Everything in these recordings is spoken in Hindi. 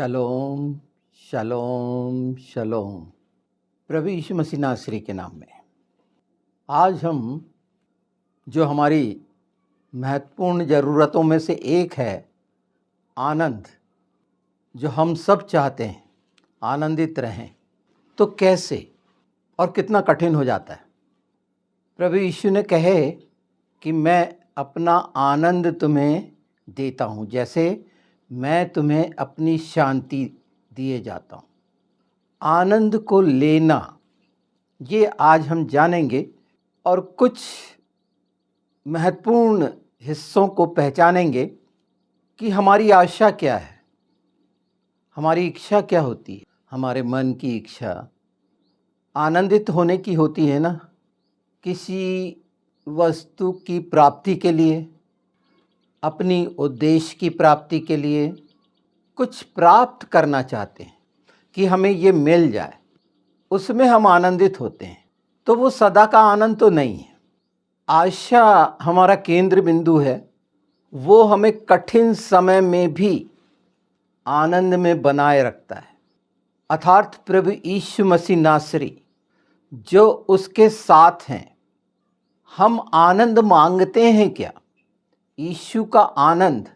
शलोम शलोम शलोम। प्रभु यीशु मसीह नासरी के नाम में आज हम जो हमारी महत्वपूर्ण ज़रूरतों में से एक है आनंद, जो हम सब चाहते हैं आनंदित रहें, तो कैसे और कितना कठिन हो जाता है। प्रभु यीशु ने कहे कि मैं अपना आनंद तुम्हें देता हूँ, जैसे मैं तुम्हें अपनी शांति दिए जाता हूँ। आनंद को लेना, ये आज हम जानेंगे और कुछ महत्वपूर्ण हिस्सों को पहचानेंगे कि हमारी आशा क्या है, हमारी इच्छा क्या होती है। हमारे मन की इच्छा आनंदित होने की होती है ना, किसी वस्तु की प्राप्ति के लिए, अपनी उद्देश्य की प्राप्ति के लिए कुछ प्राप्त करना चाहते हैं कि हमें ये मिल जाए, उसमें हम आनंदित होते हैं। तो वो सदा का आनंद तो नहीं है। आशा हमारा केंद्र बिंदु है, वो हमें कठिन समय में भी आनंद में बनाए रखता है। अर्थात प्रभु यीशु मसीह नासरी जो उसके साथ हैं, हम आनंद मांगते हैं क्या? यीशु का आनंद,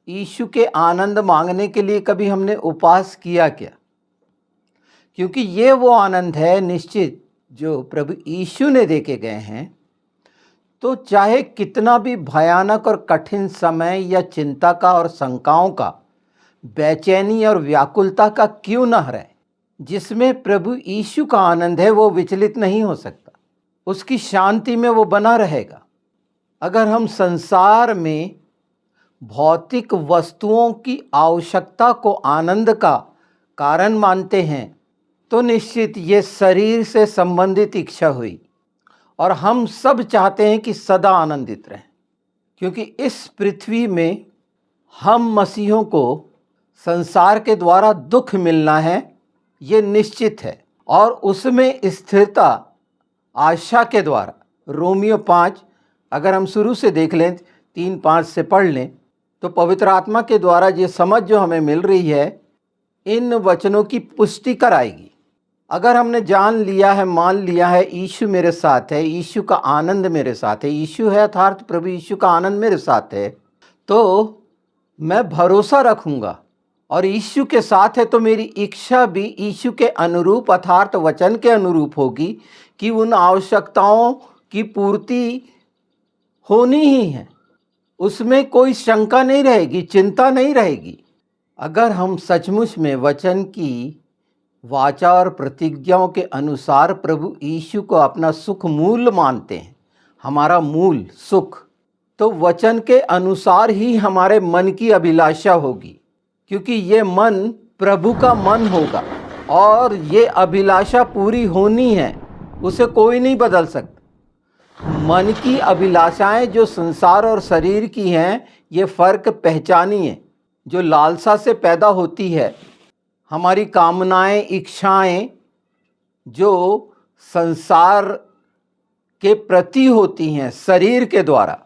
यीशु के आनंद मांगने के लिए कभी हमने उपवास किया क्या? क्योंकि ये वो आनंद है निश्चित जो प्रभु यीशु ने देके गए हैं। तो चाहे कितना भी भयानक और कठिन समय या चिंता का और शंकाओं का, बेचैनी और व्याकुलता का क्यों न रहे, जिसमें प्रभु यीशु का आनंद है वो विचलित नहीं हो सकता, उसकी शांति में वो बना रहेगा। अगर हम संसार में भौतिक वस्तुओं की आवश्यकता को आनंद का कारण मानते हैं, तो निश्चित ये शरीर से संबंधित इच्छा हुई। और हम सब चाहते हैं कि सदा आनंदित रहें, क्योंकि इस पृथ्वी में हम मसीहों को संसार के द्वारा दुख मिलना है, ये निश्चित है। और उसमें स्थिरता आशा के द्वारा, रोमियो 5 अगर हम शुरू से देख लें, 3-5 से पढ़ लें, तो पवित्र आत्मा के द्वारा ये समझ जो हमें मिल रही है, इन वचनों की पुष्टि कराएगी। अगर हमने जान लिया है, मान लिया है, यीशु मेरे साथ है, यीशु का आनंद मेरे साथ है, यीशु है अर्थात प्रभु यीशु का आनंद मेरे साथ है, तो मैं भरोसा रखूँगा। और यीशु के साथ है तो मेरी इच्छा भी यीशु के अनुरूप अर्थात वचन के अनुरूप होगी कि उन आवश्यकताओं की पूर्ति होनी ही है। उसमें कोई शंका नहीं रहेगी, चिंता नहीं रहेगी। अगर हम सचमुच में वचन की वाचा और प्रतिज्ञाओं के अनुसार प्रभु यीशु को अपना सुख मूल मानते हैं, हमारा मूल सुख, तो वचन के अनुसार ही हमारे मन की अभिलाषा होगी, क्योंकि ये मन प्रभु का मन होगा और ये अभिलाषा पूरी होनी है, उसे कोई नहीं बदल सकता। मन की अभिलाषाएं जो संसार और शरीर की हैं, ये फर्क पहचानिए। जो लालसा से पैदा होती है, हमारी कामनाएं, इच्छाएं जो संसार के प्रति होती हैं शरीर के द्वारा,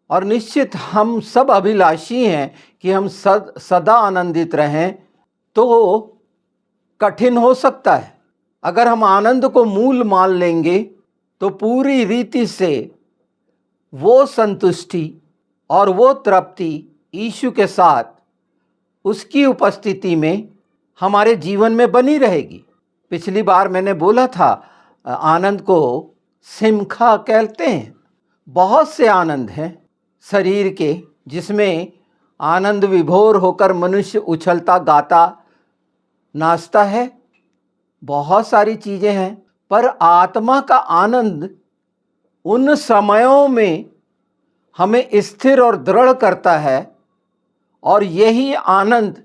और निश्चित हम सब अभिलाषी हैं कि हम सदा आनंदित रहें, तो कठिन हो सकता है। अगर हम आनंद को मूल मान लेंगे तो पूरी रीति से वो संतुष्टि और वो तृप्ति यीशु के साथ उसकी उपस्थिति में हमारे जीवन में बनी रहेगी। पिछली बार मैंने बोला था, आनंद को सिमखा कहते हैं। बहुत से आनंद हैं शरीर के, जिसमें आनंद विभोर होकर मनुष्य उछलता गाता नाचता है। बहुत सारी चीज़ें हैं, पर आत्मा का आनंद उन समयों में हमें स्थिर और दृढ़ करता है, और यही आनंद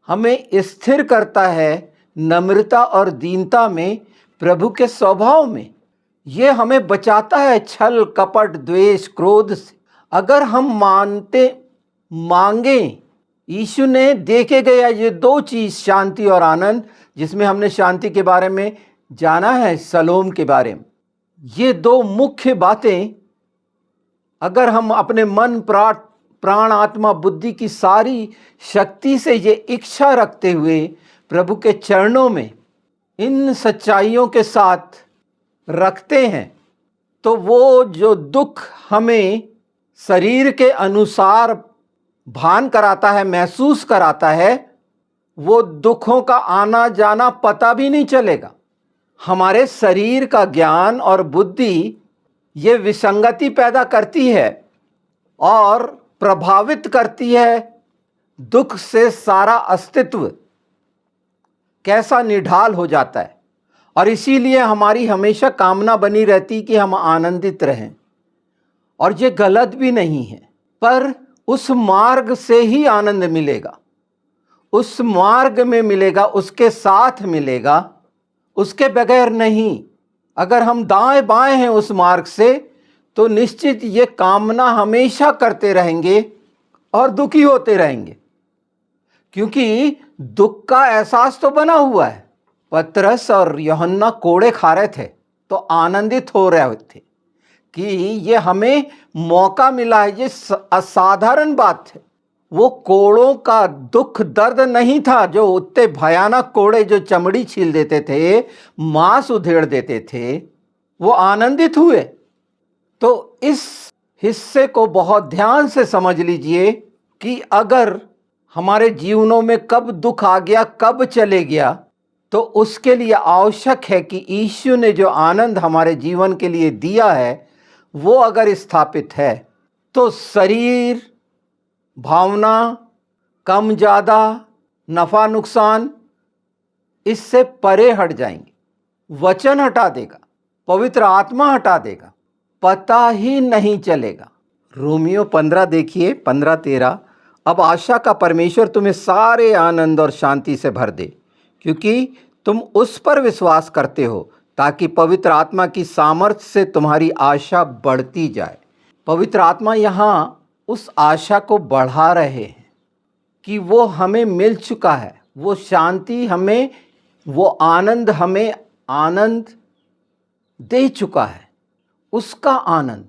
हमें स्थिर करता है नम्रता और दीनता में, प्रभु के स्वभाव में। ये हमें बचाता है छल, कपट, द्वेष, क्रोध से। अगर हम मांगें, यीशु ने देके गया ये दो चीज़, शांति और आनंद, जिसमें हमने शांति के बारे में जाना है, सलोम के बारे में। ये दो मुख्य बातें अगर हम अपने मन प्राण आत्मा बुद्धि की सारी शक्ति से ये इच्छा रखते हुए प्रभु के चरणों में इन सच्चाइयों के साथ रखते हैं, तो वो जो दुख हमें शरीर के अनुसार भान कराता है, महसूस कराता है, वो दुखों का आना जाना पता भी नहीं चलेगा। हमारे शरीर का ज्ञान और बुद्धि ये विसंगति पैदा करती है और प्रभावित करती है। दुख से सारा अस्तित्व कैसा निढाल हो जाता है, और इसीलिए हमारी हमेशा कामना बनी रहती कि हम आनंदित रहें। और ये गलत भी नहीं है, पर उस मार्ग से ही आनंद मिलेगा, उस मार्ग में मिलेगा, उसके साथ मिलेगा, उसके बगैर नहीं। अगर हम दाएं बाएं हैं उस मार्ग से, तो निश्चित ये कामना हमेशा करते रहेंगे और दुखी होते रहेंगे, क्योंकि दुख का एहसास तो बना हुआ है। पतरस और यूहन्ना कोड़े खा रहे थे तो आनंदित हो रहे थे कि ये हमें मौका मिला है। ये असाधारण बात है। वो कोड़ों का दुख दर्द नहीं था जो उतने भयानक कोड़े जो चमड़ी छील देते थे, मांस उधेड़ देते थे, वो आनंदित हुए। तो इस हिस्से को बहुत ध्यान से समझ लीजिए कि अगर हमारे जीवनों में कब दुख आ गया, कब चले गया, तो उसके लिए आवश्यक है कि यीशु ने जो आनंद हमारे जीवन के लिए दिया है वो अगर स्थापित है, तो शरीर, भावना, कम ज़्यादा, नफ़ा नुकसान इससे परे हट जाएंगे। वचन हटा देगा, पवित्र आत्मा हटा देगा, पता ही नहीं चलेगा। रोमियो 15 देखिए, 15-13। अब आशा का परमेश्वर तुम्हें सारे आनंद और शांति से भर दे, क्योंकि तुम उस पर विश्वास करते हो, ताकि पवित्र आत्मा की सामर्थ्य से तुम्हारी आशा बढ़ती जाए। पवित्र आत्मा यहाँ उस आशा को बढ़ा रहे हैं कि वो हमें मिल चुका है, वो शांति हमें, वो आनंद हमें आनंद दे चुका है। उसका आनंद,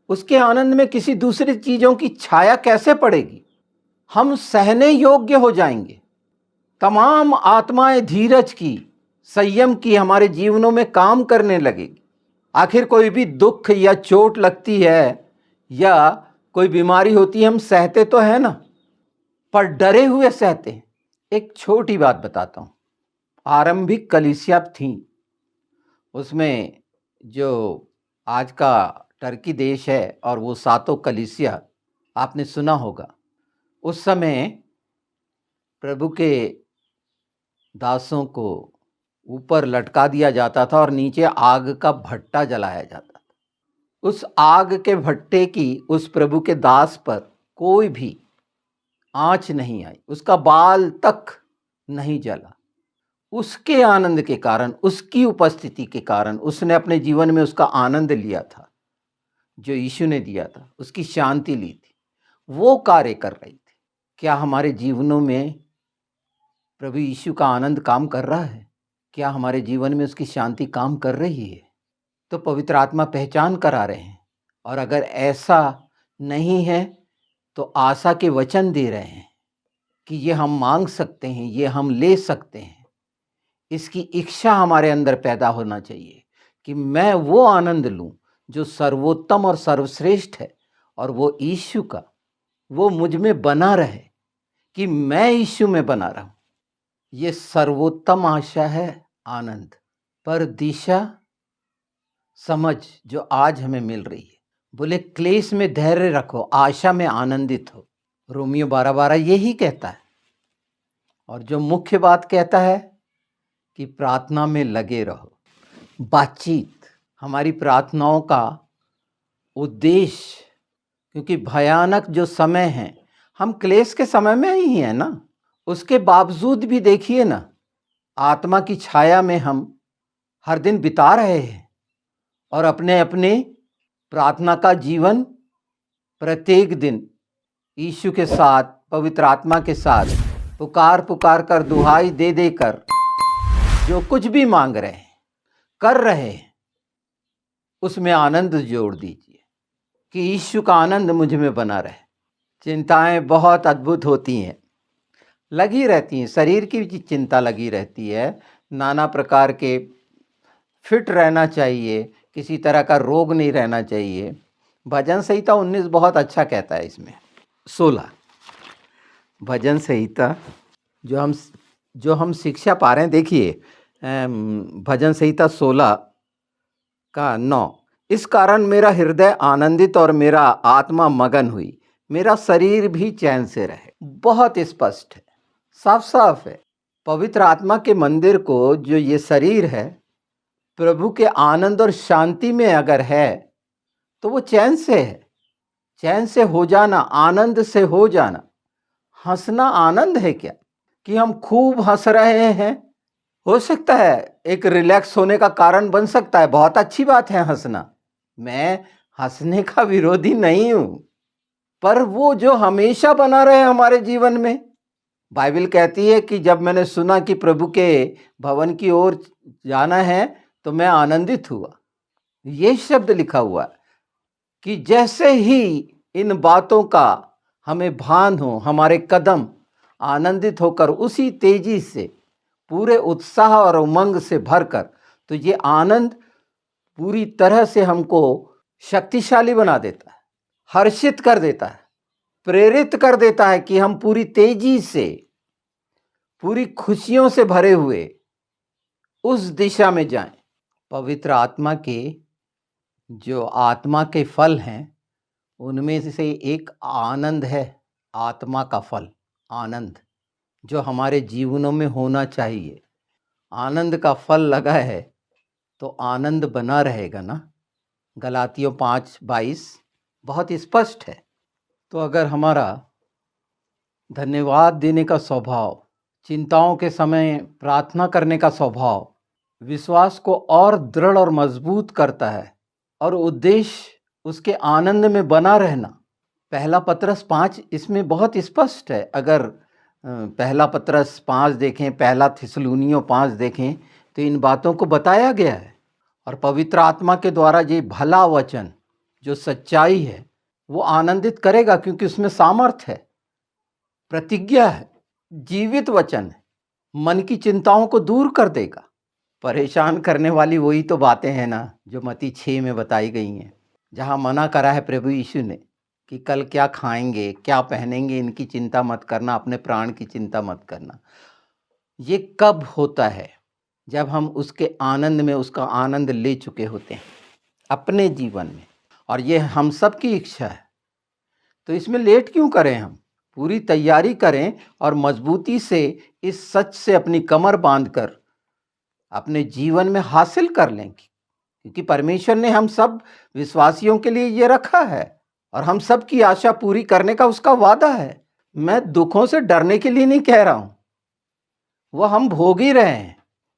उसके आनंद में किसी दूसरी चीज़ों की छाया कैसे पड़ेगी? हम सहने योग्य हो जाएंगे। तमाम आत्माएं धीरज की, संयम की हमारे जीवनों में काम करने लगेगी। आखिर कोई भी दुख या चोट लगती है या कोई बीमारी होती है, हम सहते तो है ना, पर डरे हुए सहते हैं। एक छोटी बात बताता हूँ। आरंभिक कलीसिया थी, उसमें जो आज का टर्की देश है और वो सातों कलीसिया आपने सुना होगा। उस समय प्रभु के दासों को ऊपर लटका दिया जाता था और नीचे आग का भट्टा जलाया जाता था। उस आग के भट्टे की उस प्रभु के दास पर कोई भी आंच नहीं आई, उसका बाल तक नहीं जला। उसके आनंद के कारण, उसकी उपस्थिति के कारण उसने अपने जीवन में उसका आनंद लिया था जो यीशु ने दिया था, उसकी शांति ली थी, वो कार्य कर रही थी। क्या हमारे जीवनों में प्रभु यीशु का आनंद काम कर रहा है? क्या हमारे जीवन में उसकी शांति काम कर रही है? तो पवित्र आत्मा पहचान करा रहे हैं। और अगर ऐसा नहीं है तो आशा के वचन दे रहे हैं कि ये हम मांग सकते हैं, ये हम ले सकते हैं। इसकी इच्छा हमारे अंदर पैदा होना चाहिए कि मैं वो आनंद लूं जो सर्वोत्तम और सर्वश्रेष्ठ है, और वो यीशु का, वो मुझ में बना रहे कि मैं यीशु में बना रहूं। ये सर्वोत्तम आशा है, आनंद। पर दिशा, समझ जो आज हमें मिल रही है, बोले क्लेश में धैर्य रखो, आशा में आनंदित हो। रोमियो 12:12 यही कहता है। और जो मुख्य बात कहता है कि प्रार्थना में लगे रहो। बातचीत, हमारी प्रार्थनाओं का उद्देश्य, क्योंकि भयानक जो समय है, हम क्लेश के समय में ही हैं ना, उसके बावजूद भी देखिए ना, आत्मा की छाया में हम हर दिन बिता रहे हैं और अपने अपने प्रार्थना का जीवन प्रत्येक दिन यीशु के साथ, पवित्र आत्मा के साथ पुकार पुकार कर, दुहाई दे देकर जो कुछ भी मांग रहे हैं, कर रहे हैं, उसमें आनंद जोड़ दीजिए कि यीशु का आनंद मुझ में बना रहे। चिंताएं बहुत अद्भुत होती हैं, लगी रहती हैं। शरीर की भी चिंता लगी रहती है, नाना प्रकार के फिट रहना चाहिए, किसी तरह का रोग नहीं रहना चाहिए। भजन संहिता 19 बहुत अच्छा कहता है इसमें। 16 भजन संहिता जो हम शिक्षा पा रहे हैं, देखिए भजन संहिता 16 का 9। इस कारण मेरा हृदय आनंदित और मेरा आत्मा मगन हुई, मेरा शरीर भी चैन से रहे। बहुत स्पष्ट है, साफ साफ है। पवित्र आत्मा के मंदिर को जो ये शरीर है, प्रभु के आनंद और शांति में अगर है तो वो चैन से है। चैन से हो जाना, आनंद से हो जाना। हंसना आनंद है क्या कि हम खूब हंस रहे हैं? हो सकता है एक रिलैक्स होने का कारण बन सकता है, बहुत अच्छी बात है हंसना। मैं हंसने का विरोधी नहीं हूं, पर वो जो हमेशा बना रहे हमारे जीवन में। बाइबल कहती है कि जब मैंने सुना कि प्रभु के भवन की ओर जाना है तो मैं आनंदित हुआ। ये शब्द लिखा हुआ है कि जैसे ही इन बातों का हमें भान हो, हमारे कदम आनंदित होकर उसी तेजी से, पूरे उत्साह और उमंग से भरकर, तो ये आनंद पूरी तरह से हमको शक्तिशाली बना देता है, हर्षित कर देता है, प्रेरित कर देता है कि हम पूरी तेजी से, पूरी खुशियों से भरे हुए उस दिशा में जाएं। पवित्र आत्मा के जो आत्मा के फल हैं, उनमें से एक आनंद है। आत्मा का फल आनंद, जो हमारे जीवनों में होना चाहिए। आनंद का फल लगा है तो आनंद बना रहेगा ना। गलातियों 5:22 बहुत स्पष्ट है। तो अगर हमारा धन्यवाद देने का स्वभाव, चिंताओं के समय प्रार्थना करने का स्वभाव विश्वास को और दृढ़ और मजबूत करता है, और उद्देश्य उसके आनंद में बना रहना। पहला पत्रस 5 इसमें बहुत स्पष्ट है। अगर पहला पत्रस 5 देखें, पहला थिस्सलुनीयों 5 देखें, तो इन बातों को बताया गया है। और पवित्र आत्मा के द्वारा ये भला वचन, जो सच्चाई है, वो आनंदित करेगा, क्योंकि उसमें सामर्थ्य है, प्रतिज्ञा है, जीवित वचन है, मन की चिंताओं को दूर कर देगा। परेशान करने वाली वही तो बातें हैं ना जो मत्ती 6 में बताई गई हैं, जहाँ मना करा है प्रभु यीशु ने कि कल क्या खाएंगे, क्या पहनेंगे, इनकी चिंता मत करना, अपने प्राण की चिंता मत करना। ये कब होता है? जब हम उसके आनंद में उसका आनंद ले चुके होते हैं अपने जीवन में, और ये हम सब की इच्छा है। तो इसमें लेट क्यों करें? हम पूरी तैयारी करें और मजबूती से इस सच से अपनी कमर बांधकर अपने जीवन में हासिल कर लेंगे, क्योंकि परमेश्वर ने हम सब विश्वासियों के लिए ये रखा है, और हम सब की आशा पूरी करने का उसका वादा है। मैं दुखों से डरने के लिए नहीं कह रहा हूं, वो हम भोग ही रहे हैं,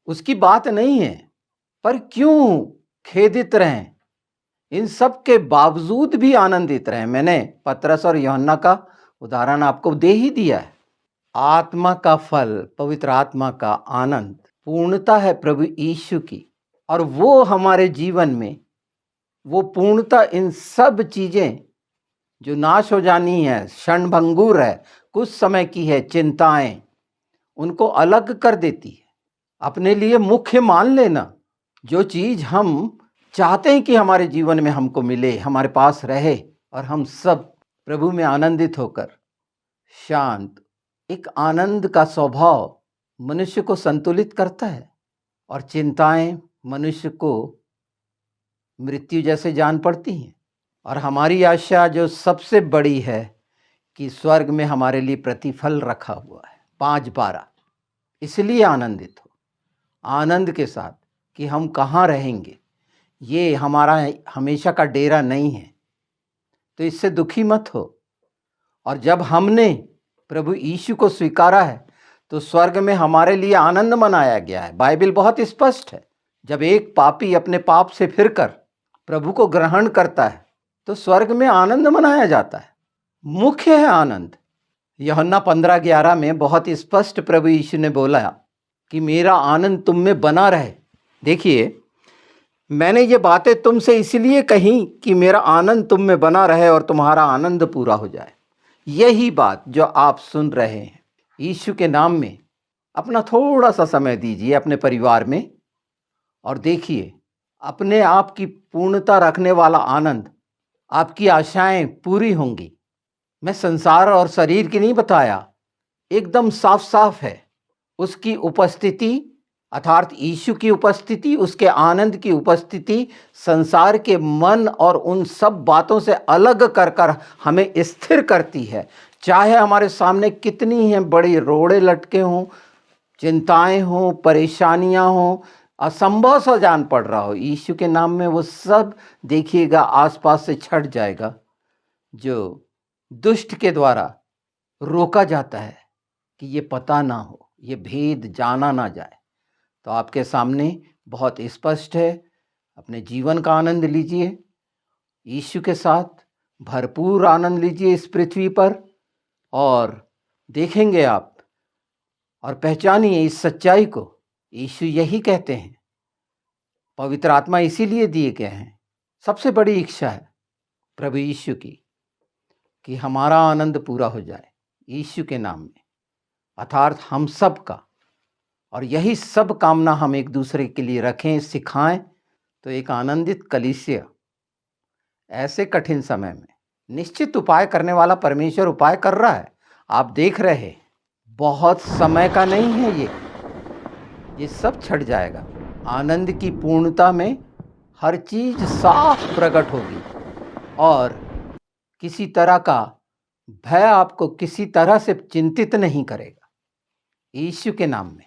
उसकी बात नहीं है। पर क्यों खेदित रहें? इन सब के बावजूद भी आनंदित रहें। मैंने पतरस और यूहन्ना का उदाहरण आपको दे ही दिया है। आत्मा का फल, पवित्र आत्मा का आनंद, पूर्णता है प्रभु यीशु की, और वो हमारे जीवन में वो पूर्णता इन सब चीजें जो नाश हो जानी है, क्षणभंगुर है, कुछ समय की है, चिंताएं, उनको अलग कर देती है। अपने लिए मुख्य मान लेना। जो चीज हम चाहते हैं कि हमारे जीवन में हमको मिले, हमारे पास रहे, और हम सब प्रभु में आनंदित होकर शांत, एक आनंद का स्वभाव मनुष्य को संतुलित करता है, और चिंताएं मनुष्य को मृत्यु जैसे जान पड़ती हैं। और हमारी आशा जो सबसे बड़ी है कि स्वर्ग में हमारे लिए प्रतिफल रखा हुआ है। 5:12 इसलिए आनंदित हो, आनंद के साथ, कि हम कहाँ रहेंगे। ये हमारा हमेशा का डेरा नहीं है, तो इससे दुखी मत हो। और जब हमने प्रभु यीशु को स्वीकारा है तो स्वर्ग में हमारे लिए आनंद मनाया गया है। बाइबल बहुत स्पष्ट है। जब एक पापी अपने पाप से फिरकर प्रभु को ग्रहण करता है तो स्वर्ग में आनंद मनाया जाता है। मुख्य है आनंद। यूहन्ना 15:11 में बहुत स्पष्ट प्रभु यीशु ने बोला कि मेरा आनंद तुम में बना रहे। देखिए, मैंने ये बातें तुमसे इसलिए कही कि मेरा आनंद तुम में बना रहे और तुम्हारा आनंद पूरा हो जाए। यही बात जो आप सुन रहे हैं, यीशु के नाम में अपना थोड़ा सा समय दीजिए अपने परिवार में और देखिए अपने आप की पूर्णता रखने वाला आनंद, आपकी आशाएं पूरी होंगी। मैं संसार और शरीर की नहीं बताया, एकदम साफ साफ है। उसकी उपस्थिति अर्थात यीशु की उपस्थिति, उसके आनंद की उपस्थिति संसार के मन और उन सब बातों से अलग कर कर हमें स्थिर करती है। चाहे हमारे सामने कितनी हैं बड़ी रोड़े लटके हों, चिंताएं हों, परेशानियां हों, असंभव सा जान पड़ रहा हो, यीशु के नाम में वो सब देखिएगा आसपास से छट जाएगा। जो दुष्ट के द्वारा रोका जाता है कि ये पता ना हो, ये भेद जाना ना जाए, तो आपके सामने बहुत स्पष्ट है। अपने जीवन का आनंद लीजिए, यीशु के साथ भरपूर आनंद लीजिए इस पृथ्वी पर, और देखेंगे आप और पहचानिए इस सच्चाई को। यीशु यही कहते हैं, पवित्र आत्मा इसीलिए दिए गए हैं। सबसे बड़ी इच्छा है प्रभु यीशु की कि हमारा आनंद पूरा हो जाए यीशु के नाम में, अर्थात हम सब का। और यही सब कामना हम एक दूसरे के लिए रखें, सिखाएं, तो एक आनंदित कलीसिया ऐसे कठिन समय में निश्चित उपाय करने वाला परमेश्वर उपाय कर रहा है। आप देख रहे हैं, बहुत समय का नहीं है, ये सब छट जाएगा। आनंद की पूर्णता में हर चीज साफ प्रकट होगी और किसी तरह का भय आपको किसी तरह से चिंतित नहीं करेगा, यीशु के नाम में।